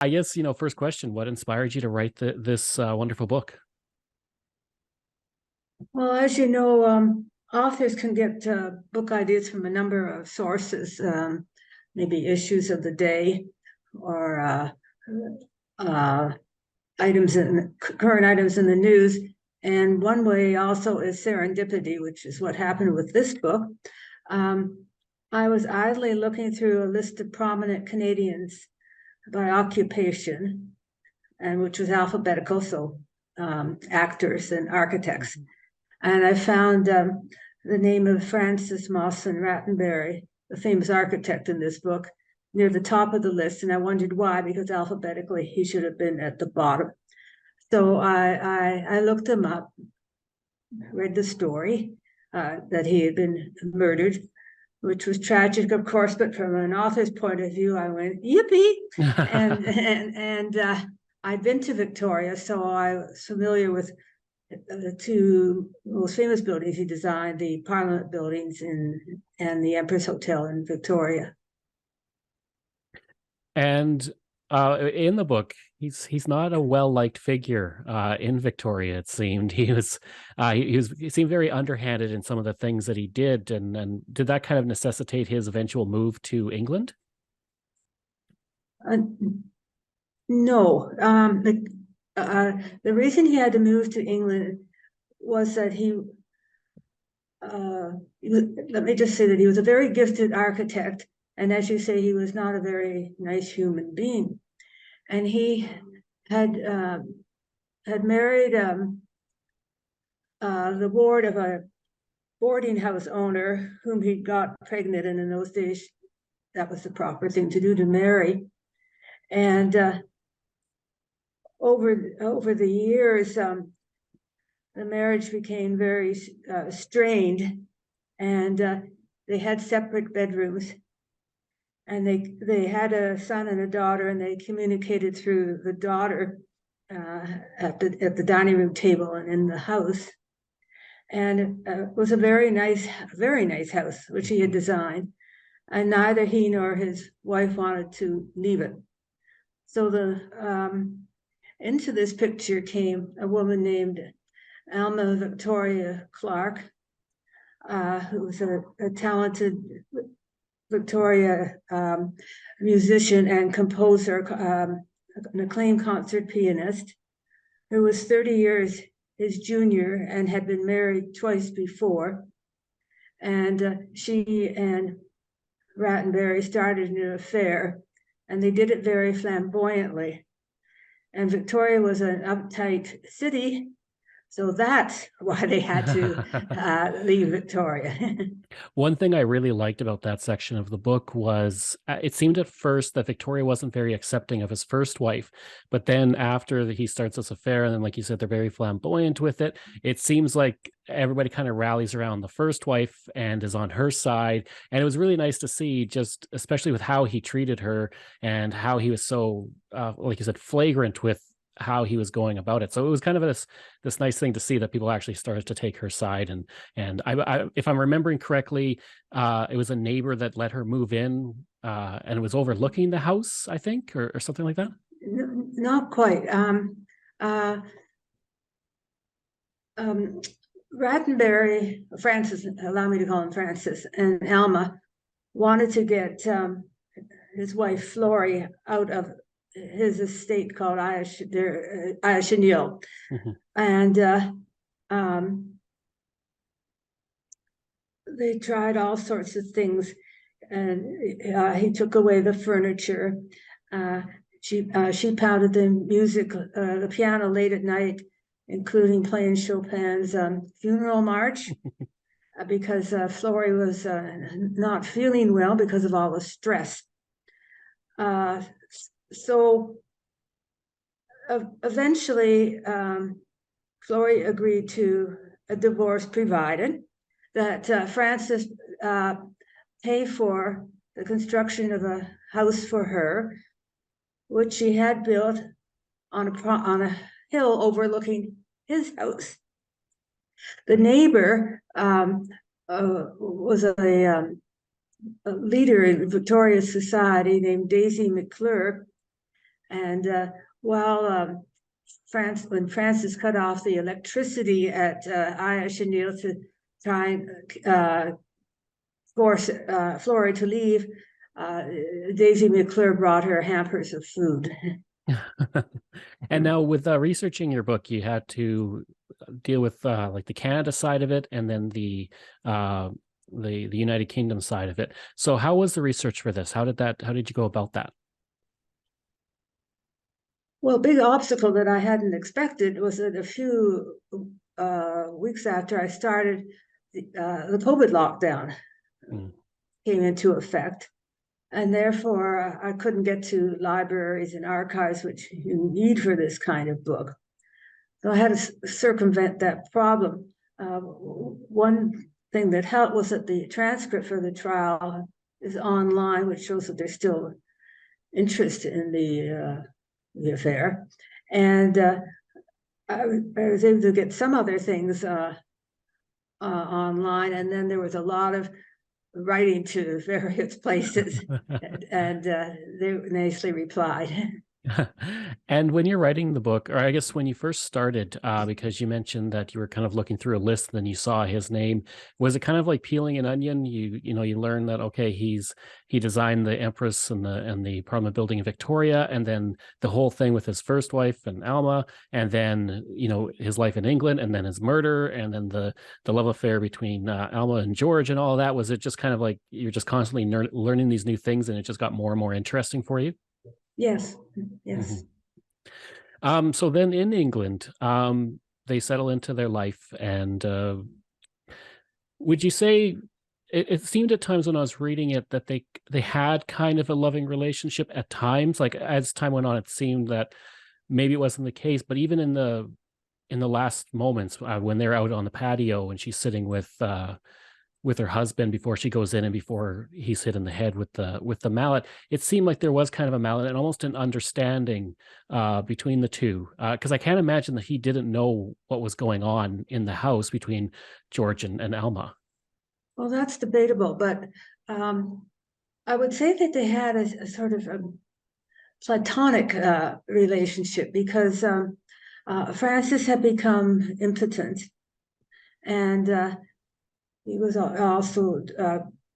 I guess, first question, what inspired you to write this wonderful book? Well, as you know, authors can get book ideas from a number of sources, maybe issues of the day or uh, current items in the news. And one way also is serendipity, which is what happened with this book. Um, I was idly looking through a list of prominent Canadians by occupation, and which was alphabetical, so actors and architects. And I found the name of Francis Mawson Rattenbury, the famous architect in this book, near the top of the list. And I wondered why, because alphabetically he should have been at the bottom. So I looked him up, read the story that he had been murdered, which was tragic, of course, but from an author's point of view, I went, yippee. And I'd been to Victoria, so I was familiar with the two most famous buildings he designed, the Parliament buildings and the Empress Hotel in Victoria. And in the book, he's not a well-liked figure in Victoria, it seemed. He seemed very underhanded in some of the things that he did, and did that kind of necessitate his eventual move to England? Uh, no, the reason he had to move to England was that let me just say that he was a very gifted architect, and as you say, he was not a very nice human being. And he had married the ward of a boarding house owner whom he got pregnant, and in those days, that was the proper thing to do, to marry. And over the years, the marriage became very strained, and they had separate bedrooms, and they had a son and a daughter, and they communicated through the daughter at the dining room table and in the house. And it was a very nice house which he had designed, and neither he nor his wife wanted to leave it. So into this picture came a woman named Alma Victoria Clark, who was a talented Victoria musician and composer, an acclaimed concert pianist, who was 30 years his junior and had been married twice before. And she and Rattenbury started an affair, and they did it very flamboyantly. And Victoria was an uptight city, so that's why they had to leave Victoria. One thing I really liked about that section of the book was it seemed at first that Victoria wasn't very accepting of his first wife, but then after he starts this affair, and then, like you said, they're very flamboyant with it. It seems like everybody kind of rallies around the first wife and is on her side. And it was really nice to see, just especially with how he treated her and how he was so, like you said, flagrant with how he was going about it. So it was kind of this nice thing to see that people actually started to take her side. And if I'm remembering correctly, it was a neighbor that let her move in, and it was overlooking the house, I think, or something like that. Not quite. Rattenbury, Francis, allow me to call him Francis, and Alma wanted to get his wife Flory out of his estate called Ayashinil. Mm-hmm. And they tried all sorts of things, and he took away the furniture. She pounded the music, the piano late at night, including playing Chopin's Funeral March, because Flory was not feeling well because of all the stress. So eventually, Flory agreed to a divorce, provided that Francis pay for the construction of a house for her, which she had built on a hill overlooking his house. The neighbor was a leader in Victoria's society named Daisy McClure, And while when Francis cut off the electricity at Ayeshanil to try and force Florrie to leave, Daisy McClure brought her hampers of food. And now with researching your book, you had to deal with like the Canada side of it, and then the United Kingdom side of it. So how was the research for this? How did you go about that? Well, a big obstacle that I hadn't expected was that a few weeks after I started, the COVID lockdown came into effect. And therefore, I couldn't get to libraries and archives, which you need for this kind of book. So I had to circumvent that problem. One thing that helped was that the transcript for the trial is online, which shows that there's still interest in the affair. And I was able to get some other things online, and then there was a lot of writing to various places, and they nicely replied. And when you're writing the book, or I guess when you first started, because you mentioned that you were kind of looking through a list, and then you saw his name, was it kind of like peeling an onion? You learn that, okay, he designed the Empress and the Parliament building in Victoria, and then the whole thing with his first wife and Alma, and then his life in England, and then his murder, and then the love affair between Alma and George, and all of that. Was it just kind of like you're just constantly learning these new things, and it just got more and more interesting for you? Yes. Mm-hmm. So then in England, they settle into their life, and would you say it seemed at times when I was reading it that they had kind of a loving relationship at times? Like as time went on, it seemed that maybe it wasn't the case, but even in the last moments when they're out on the patio and she's sitting with her husband before she goes in and before he's hit in the head with the mallet, it seemed like there was kind of a mallet and almost an understanding between the two. Because I can't imagine that he didn't know what was going on in the house between George and Alma. Well, that's debatable, but I would say that they had a sort of a platonic relationship, because Francis had become impotent, and he was also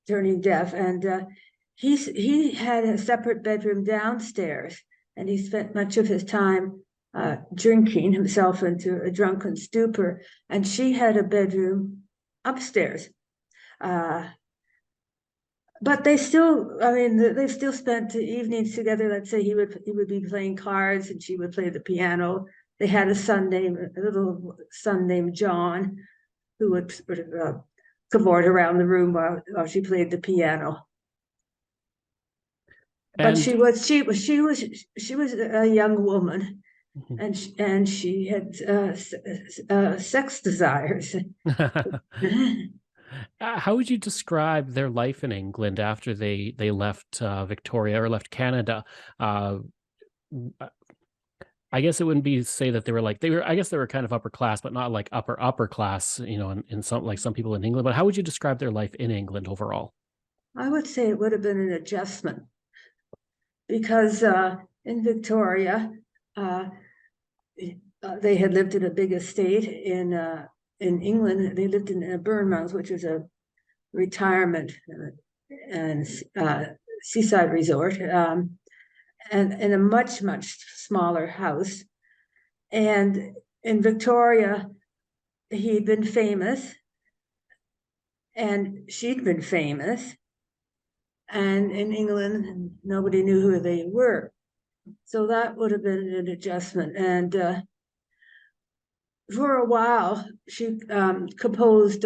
turning deaf, and he had a separate bedroom downstairs, and he spent much of his time drinking himself into a drunken stupor, and she had a bedroom upstairs. But they still, they still spent evenings together. Let's say he would be playing cards and she would play the piano. They had a little son named John, who would sort of cavort around the room while she played the piano. But she was a young woman, and she had sex desires. How would you describe their life in England after they left Victoria or left Canada? I guess it wouldn't be say that they were I guess they were kind of upper class, but not like upper class, in some, like some people in England. But how would you describe their life in England overall? I would say it would have been an adjustment, because in Victoria, they had lived in a big estate. In England, they lived in Bournemouth, which is a retirement and seaside resort, and in a much smaller house. And in Victoria, he'd been famous, and she'd been famous, and in England, nobody knew who they were. So that would have been an adjustment. And for a while, she composed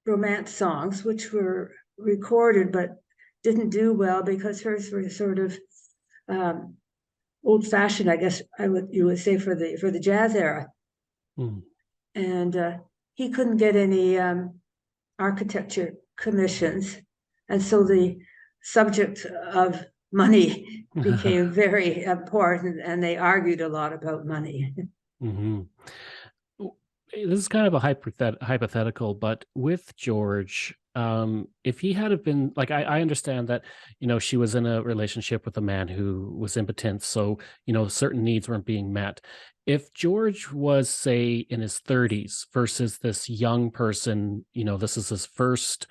romance songs, which were recorded but didn't do well, because hers were sort of old-fashioned, I guess you would say, for the jazz era. And he couldn't get any architecture commissions, and so the subject of money became very important, and they argued a lot about money. This is kind of a hypothetical, but with George, if he had have been like, I understand that, she was in a relationship with a man who was impotent, so certain needs weren't being met. If George was, say, in his 30s versus this young person, this is his first,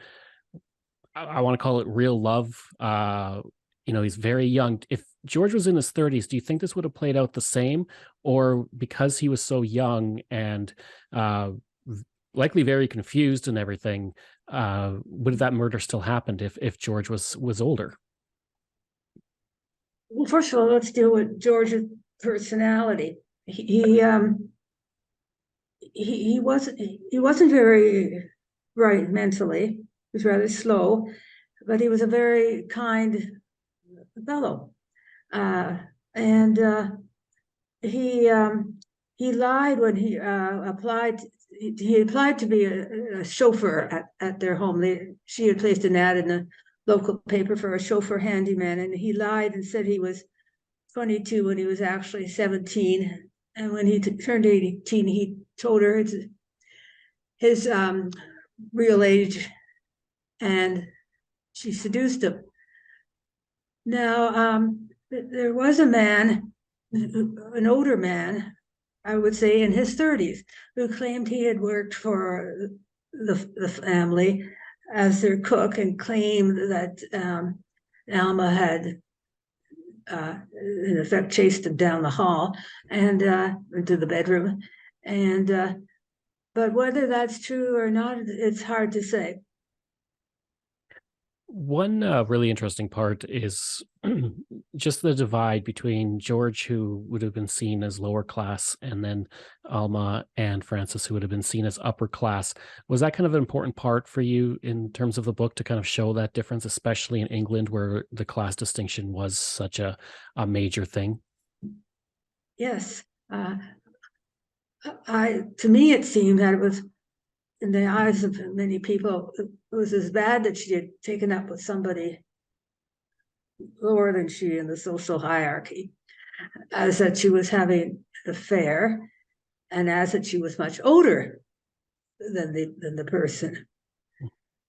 I want to call it real love. He's very young. If George was in his 30s, do you think this would have played out the same? Or because he was so young and uh, likely very confused and everything, would that murder still happened if George was older? Well, first of all, let's deal with George's personality. He wasn't very bright mentally. He was rather slow, but he was a very kind fellow. And he lied when he applied. He applied to be a chauffeur at their home. She had placed an ad in the local paper for a chauffeur handyman, and he lied and said he was 22 when he was actually 17. And when he turned 18, he told her his real age, and she seduced him. Now, there was a man, an older man, I would say in his 30s, who claimed he had worked for the family as their cook, and claimed that Alma had, in effect, chased him down the hall and into the bedroom. And but whether that's true or not, it's hard to say. One really interesting part is just the divide between George, who would have been seen as lower class, and then Alma and Francis, who would have been seen as upper class. Was that kind of an important part for you in terms of the book to kind of show that difference, especially in England, where the class distinction was such a major thing? Yes. To me, it seemed that it was, in the eyes of many people, it was as bad that she had taken up with somebody lower than she in the social hierarchy, as that she was having an affair, and as that she was much older than the person,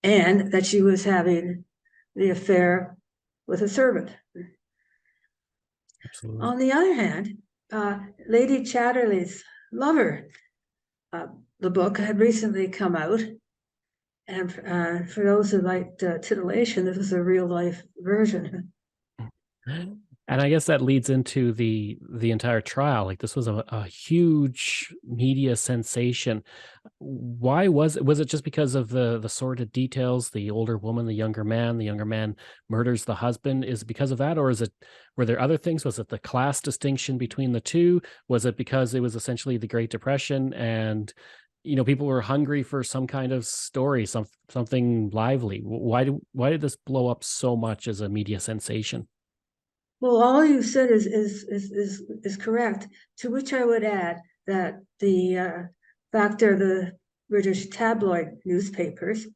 and that she was having the affair with a servant. Absolutely. On the other hand, Lady Chatterley's lover, the book had recently come out, and for those who liked titillation, this is a real life version. And I guess that leads into the entire trial. Like, this was a huge media sensation. Why was it just because of the sordid details, the older woman, the younger man murders the husband? Is it because of that, or were there other things? Was it the class distinction between the two? Was it because it was essentially the Great Depression and people were hungry for some kind of story, something lively? Why did this blow up so much as a media sensation? Well, all you said is correct. To which I would add that the factor of the British tabloid newspapers,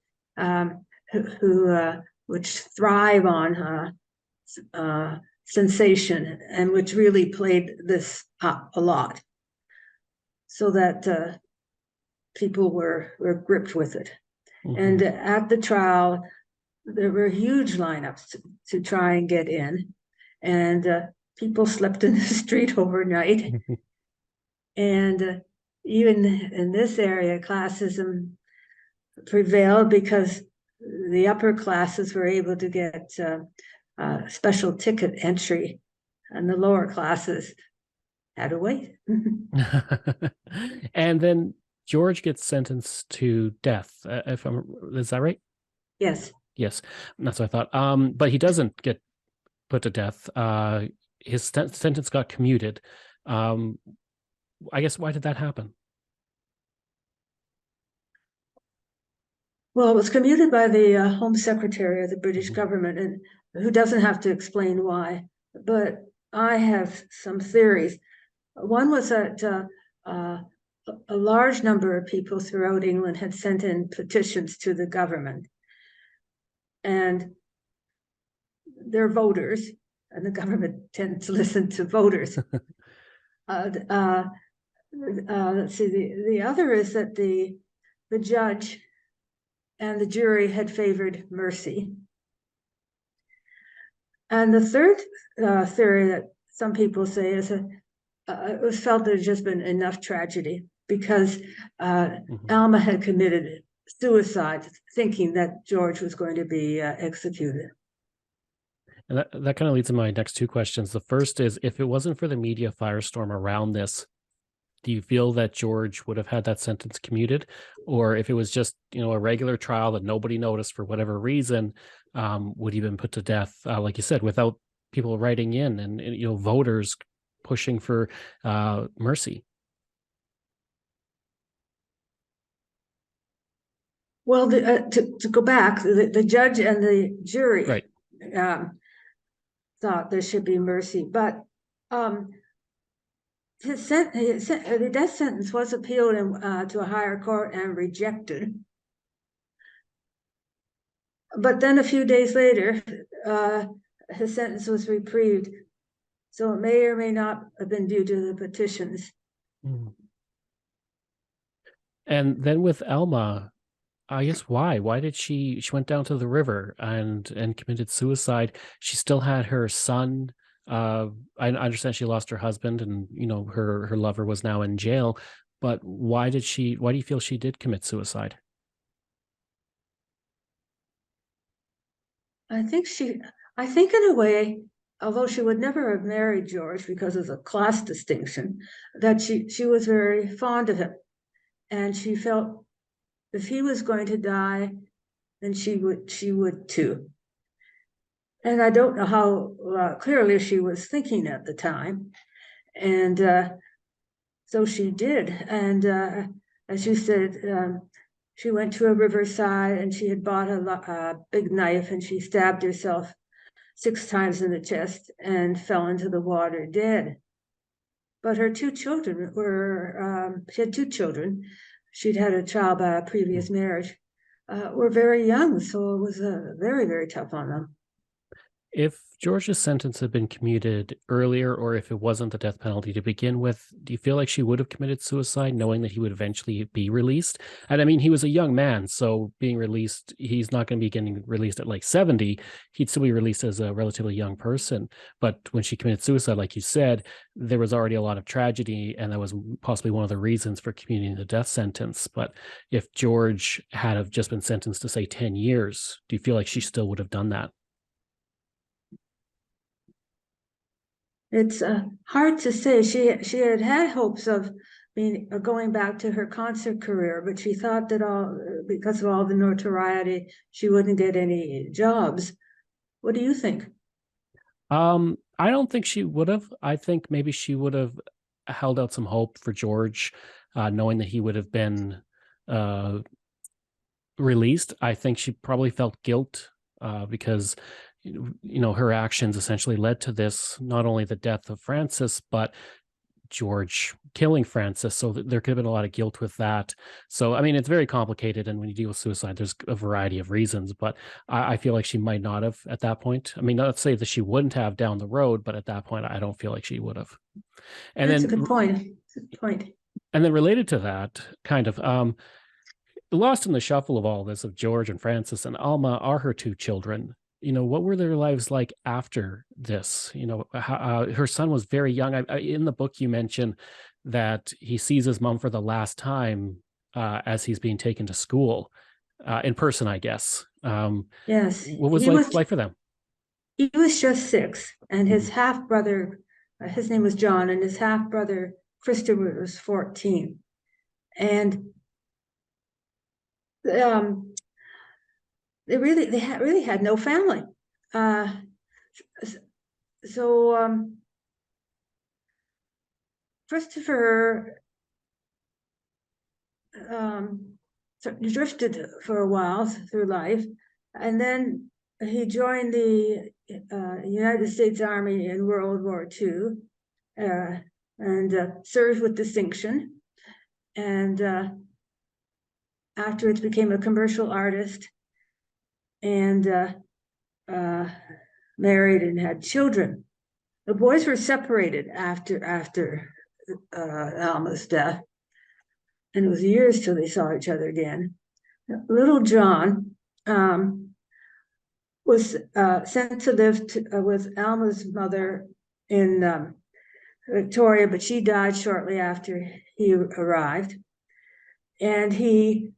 which thrive on sensation, and which really played this up a lot, so that people were gripped with it. Mhm. And at the trial, there were huge lineups to try and get in, and people slept in the street overnight. And even in this area, classism prevailed because the upper classes were able to get special ticket entry, and the lower classes had to wait. And then George gets sentenced to death. Is that right? Yes. Yes, that's what I thought. But he doesn't get put to death. His sentence got commuted. Um, I guess, why did that happen? Well, it was commuted by the Home Secretary of the British Mhm. government, and who doesn't have to explain why. But I have some theories. One was that a large number of people throughout England had sent in petitions to the government, and they're voters, and the government tends to listen to voters. Let's see. The other is that the judge and the jury had favored mercy. And the third theory that some people say is that it was felt there had just been enough tragedy because Alma had committed suicide, thinking that George was going to be executed. And that kind of leads to my next two questions. The first is, if it wasn't for the media firestorm around this, do you feel that George would have had that sentence commuted? Or if it was just, a regular trial that nobody noticed for whatever reason, would he have been put to death, like you said, without people writing in and voters pushing for mercy? Well, to go back, the judge and the jury Right. Thought there should be mercy, but the death sentence was appealed to a higher court and rejected. But then a few days later, his sentence was reprieved. So it may or may not have been due to the petitions. Mm. And then with Elma, I guess why? Why did she went down to the river and committed suicide? She still had her son. I understand she lost her husband, and her lover was now in jail. But why do you feel she did commit suicide? I think in a way, although she would never have married George because of the class distinction, that she was very fond of him. And she felt if he was going to die, then she would too. And I don't know how clearly she was thinking at the time. And so she did. And as you said, she went to a riverside and she had bought a big knife and she stabbed herself 6 times in the chest and fell into the water dead. But her 2 children she had 2 children. She'd had a child by a previous marriage, were very young. So it was very, very tough on them. If George's sentence had been commuted earlier, or if it wasn't the death penalty to begin with, do you feel like she would have committed suicide knowing that he would eventually be released? And I mean, he was a young man, so being released, he's not going to be getting released at like 70. He'd still be released as a relatively young person. But when she committed suicide, like you said, there was already a lot of tragedy, and that was possibly one of the reasons for commuting the death sentence. But if George had have just been sentenced to, say, 10 years, do you feel like she still would have done that? It's hard to say. She had hopes of going back to her concert career, but she thought that because of all the notoriety, she wouldn't get any jobs. What do you think? I don't think she would have. I think maybe she would have held out some hope for George, knowing that he would have been released. I think she probably felt guilt because her actions essentially led to this, not only the death of Francis, but George killing Francis. So there could have been a lot of guilt with that. So, I mean, it's very complicated. And when you deal with suicide, there's a variety of reasons, but I feel like she might not have at that point. I mean, not to say that she wouldn't have down the road, but at that point, I don't feel like she would have. And That's then, a good point. Good point. And then related to that, kind of, lost in the shuffle of all this of George and Francis and Alma are her 2 children. What were their lives like after this? Her son was very young. In the book, you mentioned that he sees his mom for the last time as he's being taken to school in person, I guess. Yes, What was life for them? He was just 6, and his half brother, his name was John, and his half brother Christopher was 14, and they really had no family. So Christopher drifted for a while through life, and then he joined the United States Army in World War II and served with distinction. And afterwards became a commercial artist and married and had children. The boys were separated after Alma's death, and it was years till they saw each other again. little John was sent to live with Alma's mother in Victoria, but she died shortly after he arrived. And he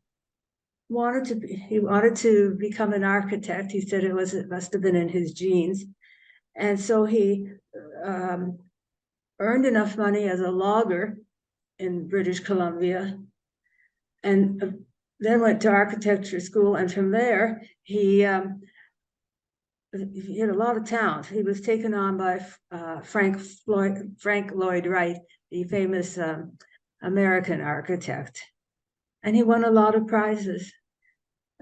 wanted to become an architect. He said it must have been in his genes. And so he earned enough money as a logger in British Columbia, and then went to architecture school. And from there, he had a lot of talent. He was taken on by Frank Lloyd Wright, the famous American architect, and he won a lot of prizes.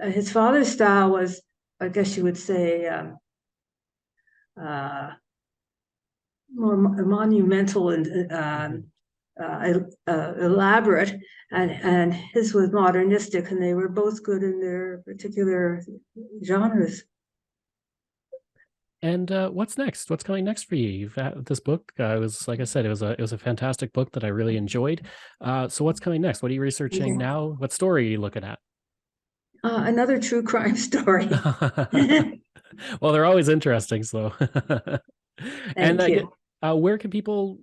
His father's style was, I guess you would say, more monumental and elaborate, and his was modernistic, and they were both good in their particular genres. And what's next? What's coming next for you? You've had this book. It was, like I said, it was a fantastic book that I really enjoyed. So what's coming next? What are you researching now? What story are you looking at? Another true crime story. Well, they're always interesting. So, and Thank you. where can people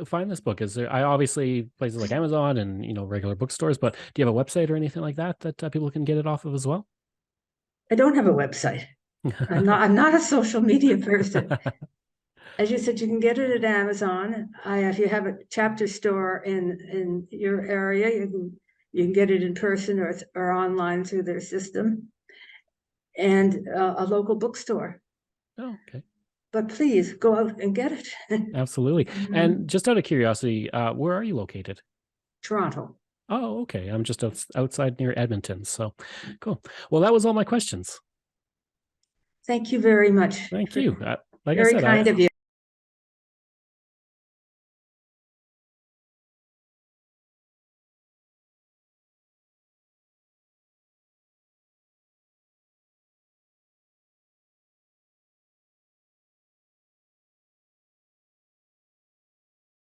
find this book? Is there, I obviously places like Amazon and regular bookstores, but do you have a website or anything like that people can get it off of as well? I don't have a website. I'm not a social media person. As you said, you can get it at Amazon. If you have a chapter store in your area, you can get it in person or online through their system, and a local bookstore. Oh, okay. But please go out and get it. Absolutely. And just out of curiosity, where are you located? Toronto. Oh, okay. I'm just outside near Edmonton. So cool. Well, that was all my questions. Thank you very much. Thank you. Like I Very said, kind of you.